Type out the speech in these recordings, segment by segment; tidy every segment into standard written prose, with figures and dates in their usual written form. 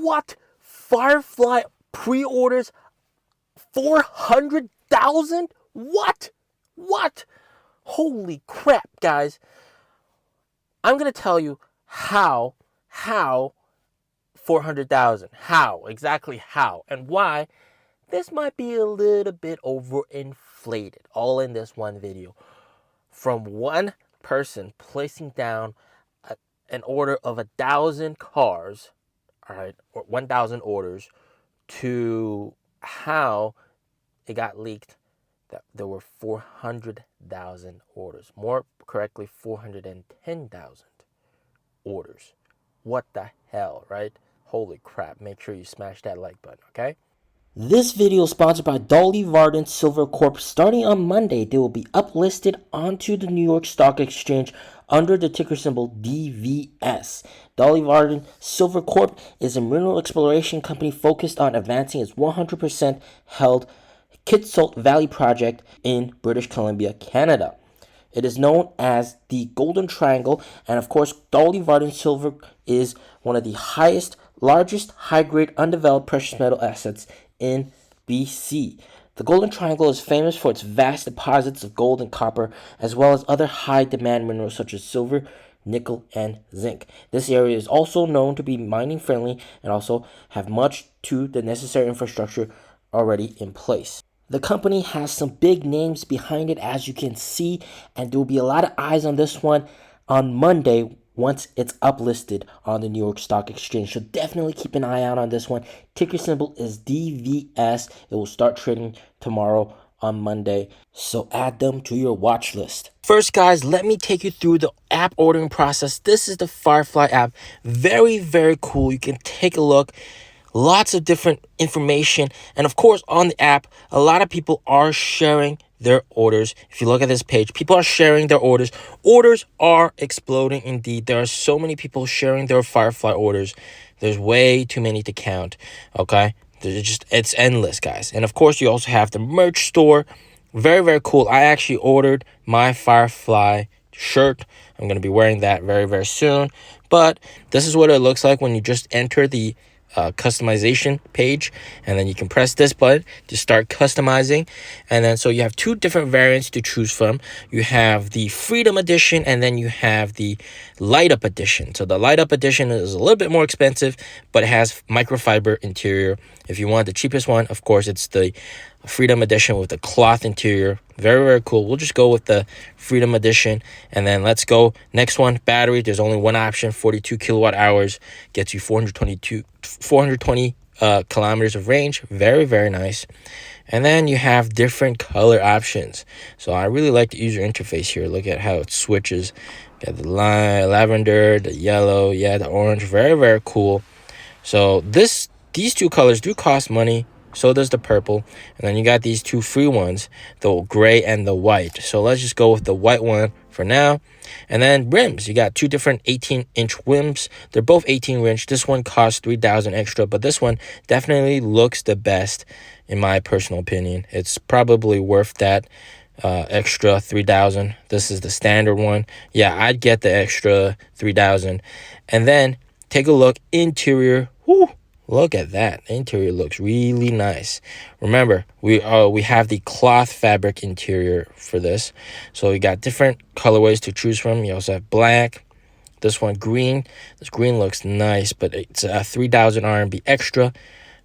What? Firefly pre-orders 400,000? What? What? Holy crap, guys. I'm going to tell you how 400,000. How? Exactly how. And why this might be a little bit overinflated. All in this one video. From one person placing down an order of 1,000 cars, all right, or 1,000 orders, to how it got leaked that there were 400,000 orders. More correctly, 410,000 orders. What the hell, right? Holy crap. Make sure you smash that like button, okay? This video is sponsored by Dolly Varden Silver Corp. Starting on Monday, they will be uplisted onto the New York Stock Exchange under the ticker symbol DVS. Dolly Varden Silver Corp is a mineral exploration company focused on advancing its 100% held Kitsault Valley project in British Columbia, Canada. It is known as the Golden Triangle, and of course, Dolly Varden Silver is one of the largest high-grade undeveloped precious metal assets in BC. The Golden Triangle is famous for its vast deposits of gold and copper, as well as other high-demand minerals such as silver, nickel, and zinc. This area is also known to be mining friendly and also have much to the necessary infrastructure already in place. The company has some big names behind it, as you can see, and there will be a lot of eyes on this one on Monday once it's uplisted on the New York Stock Exchange. So definitely keep an eye out on this one. Ticker symbol is DVS. It will start trading tomorrow on Monday, so add them to your watch list. First, guys, let me take you through the app ordering process. This is the Firefly app. Very, very cool. You can take a look. Lots of different information. And of course, on the app, a lot of people are sharing their orders. If you look at this page, people are sharing their orders. Orders are exploding indeed. There are so many people sharing their Firefly orders. There's way too many to count. Okay. It's endless, guys. And of course, you also have the merch store. Very, very cool. I actually ordered my Firefly shirt. I'm going to be wearing that very, very soon. But this is what it looks like when you just enter the customization page, and then you can press this button to start customizing. And then so you have two different variants to choose from. You have the Freedom Edition, and then you have the Light Up Edition. So the Light Up Edition is a little bit more expensive, but it has microfiber interior. If you want the cheapest one, of course, it's the Freedom Edition with the cloth interior. Very, very cool. We'll just go with the Freedom Edition. And then let's go. Next one, battery. There's only one option, 42 kilowatt hours. Gets you 420 kilometers of range. Very, very nice. And then you have different color options. So I really like the user interface here. Look at how it switches. Got the lavender, the yellow, the orange. Very, very cool. So these two colors do cost money. So does the purple. And then you got these two free ones, the gray and the white. So let's just go with the white one for now. And then rims. You got two different 18-inch rims. They're both 18-inch. This one costs $3,000 extra, but this one definitely looks the best in my personal opinion. It's probably worth that extra $3,000. This is the standard one. Yeah, I'd get the extra $3,000. And then take a look. Interior. Whoo! Look at that. The interior looks really nice. Remember, we have the cloth fabric interior for this. So we got different colorways to choose from. You also have black. This one, green. This green looks nice, but it's a 3,000 RMB extra.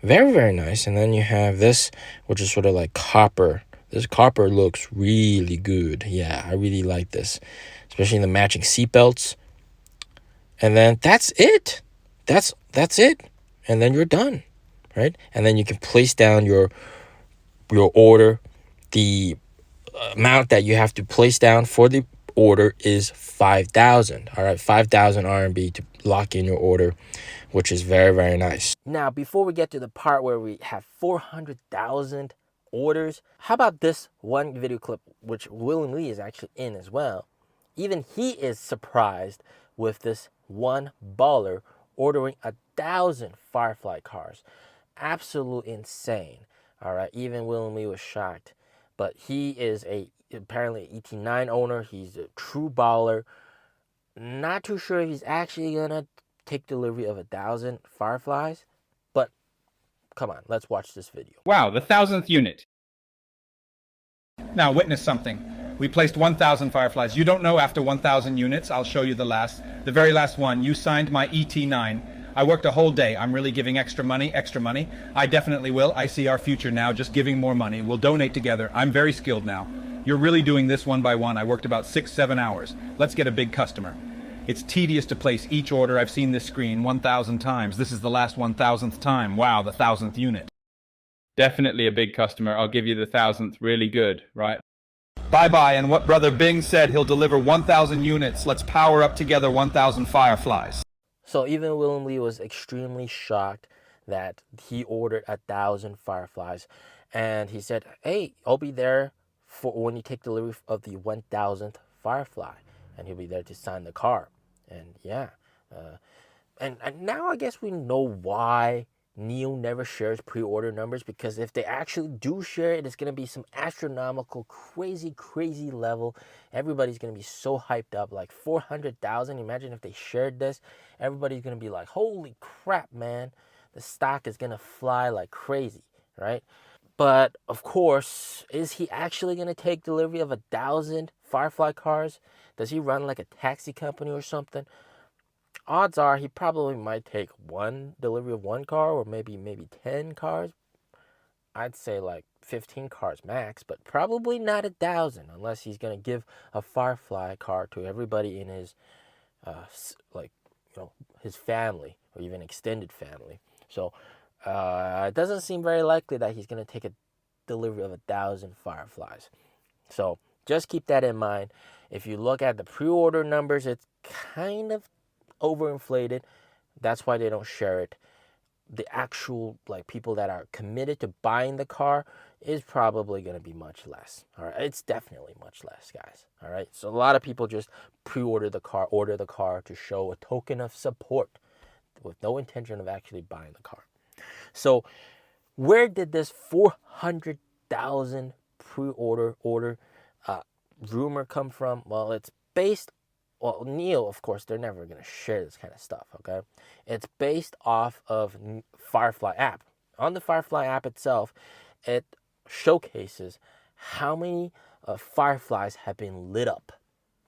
Very, very nice. And then you have this, which is sort of like copper. This copper looks really good. Yeah, I really like this, especially the matching seatbelts. And then that's it. That's it. And then you're done, right? And then you can place down your order. The amount that you have to place down for the order is 5,000. All right, 5,000 RMB to lock in your order, which is very, very nice. Now, before we get to the part where we have 400,000 orders, how about this one video clip, which William Lee is actually in as well? Even he is surprised with this one baller ordering 1,000 Firefly cars. Absolutely insane. All right, even William Lee was shocked. But he is apparently ET9 owner. He's a true baller. Not too sure if he's actually gonna take delivery of 1,000 Fireflies. come on, let's watch this video. Wow, the 1,000th unit. Now witness something. We placed 1,000 Fireflies. You don't know after 1,000 units. I'll show you the very last one. You signed my ET9. I worked a whole day. I'm really giving extra money. I definitely will. I see our future now, just giving more money. We'll donate together. I'm very skilled now. You're really doing this one by one. I worked about 6-7 hours. Let's get a big customer. It's tedious to place each order. I've seen this screen 1,000 times. This is the last 1,000th time. Wow, the 1,000th unit. Definitely a big customer. I'll give you the 1,000th. Really good, right? Bye-bye, and what Brother Bing said, he'll deliver 1,000 units. Let's power up together 1,000 Fireflies. So even William Lee was extremely shocked that he ordered 1,000 Fireflies. And he said, hey, I'll be there for when you take delivery of the 1,000th Firefly. And he'll be there to sign the car. And yeah. And now I guess we know why NIO never shares pre-order numbers, because if they actually do share it, it's going to be some astronomical, crazy level. Everybody's going to be so hyped up, like 400,000. Imagine if they shared this. Everybody's going to be like, holy crap, man. The stock is going to fly like crazy, right? But of course, is he actually going to take delivery of 1,000 Firefly cars? Does he run like a taxi company or something? Odds are he probably might take one delivery of one car, or maybe 10 cars. I'd say like 15 cars max, but probably not 1,000 unless he's going to give a Firefly car to everybody in his his family or even extended family. So it doesn't seem very likely that he's going to take a delivery of 1,000 Fireflies. So just keep that in mind. If you look at the pre-order numbers, it's kind of overinflated. That's why they don't share it. The actual people that are committed to buying the car is probably going to be much less. All right, it's definitely much less, guys. All right, so a lot of people just order the car to show a token of support with no intention of actually buying the car. So where did this 400,000 pre-order rumor come from? Well, it's based. Well, NIO, of course, they're never going to share this kind of stuff, okay? It's based off of Firefly app. On the Firefly app itself, it showcases how many Fireflies have been lit up.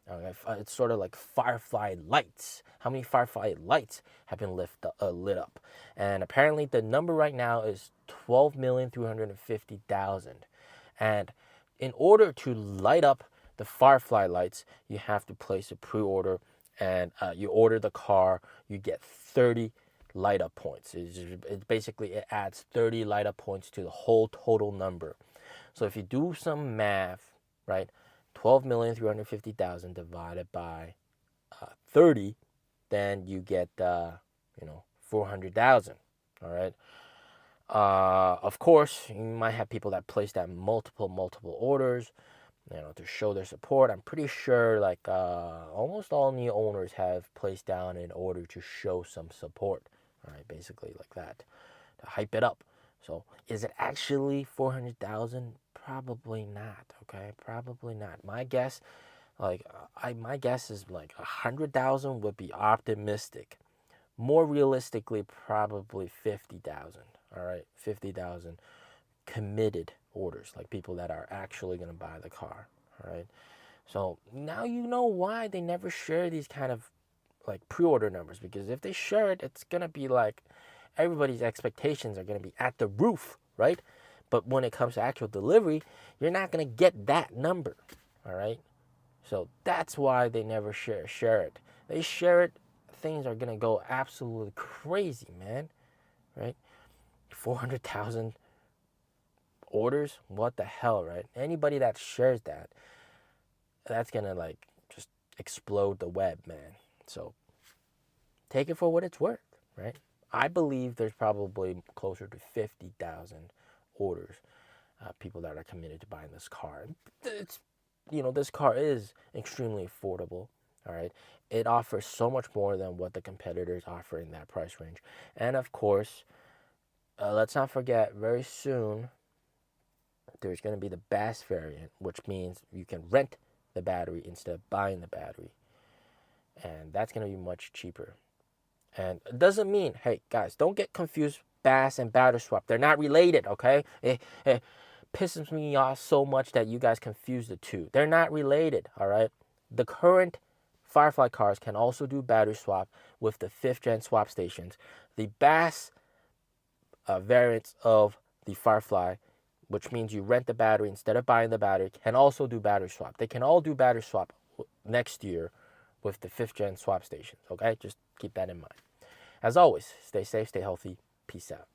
Okay? It's sort of like Firefly lights. How many Firefly lights have been lit up? And apparently the number right now is 12,350,000. And in order to light up the Firefly lights, you have to place a pre-order, and you order the car, you get 30 light up points. It adds 30 light up points to the whole total number. So if you do some math, right, 12,350,000 divided by 30, then you get 400,000. All right. Of course, you might have people that place that multiple orders, to show their support. I'm pretty sure almost all new owners have placed down an order to show some support. All right, basically like that, to hype it up. So is it actually 400,000? Probably not. Okay, probably not. My guess, my guess is 100,000 would be optimistic. More realistically, probably 50,000. All right, 50,000 committed orders, like people that are actually going to buy the car. All right, so now you know why they never share these kind of pre-order numbers, because if they share it, it's going to be everybody's expectations are going to be at the roof, right? But when it comes to actual delivery, you're not going to get that number. All right, so that's why they never share it. They share it, things are going to go absolutely crazy, man. Right? 400,000 orders, what the hell, right? Anybody that shares that, that's gonna just explode the web, man. So take it for what it's worth, right? I believe there's probably closer to 50,000 orders, people that are committed to buying this car. It's this car is extremely affordable. All right, it offers so much more than what the competitors offer in that price range. And of course, let's not forget, very soon there's going to be the BAS variant, which means you can rent the battery instead of buying the battery. And that's going to be much cheaper. And it doesn't mean, hey, guys, don't get confused BAS and battery swap. They're not related, okay? It pisses me off so much that you guys confuse the two. They're not related, all right? The current Firefly cars can also do battery swap with the 5th gen swap stations. The BAS variants of the Firefly, which means you rent the battery instead of buying the battery, can also do battery swap. They can all do battery swap next year with the 5th gen swap stations, okay? Just keep that in mind. As always, stay safe, stay healthy. Peace out.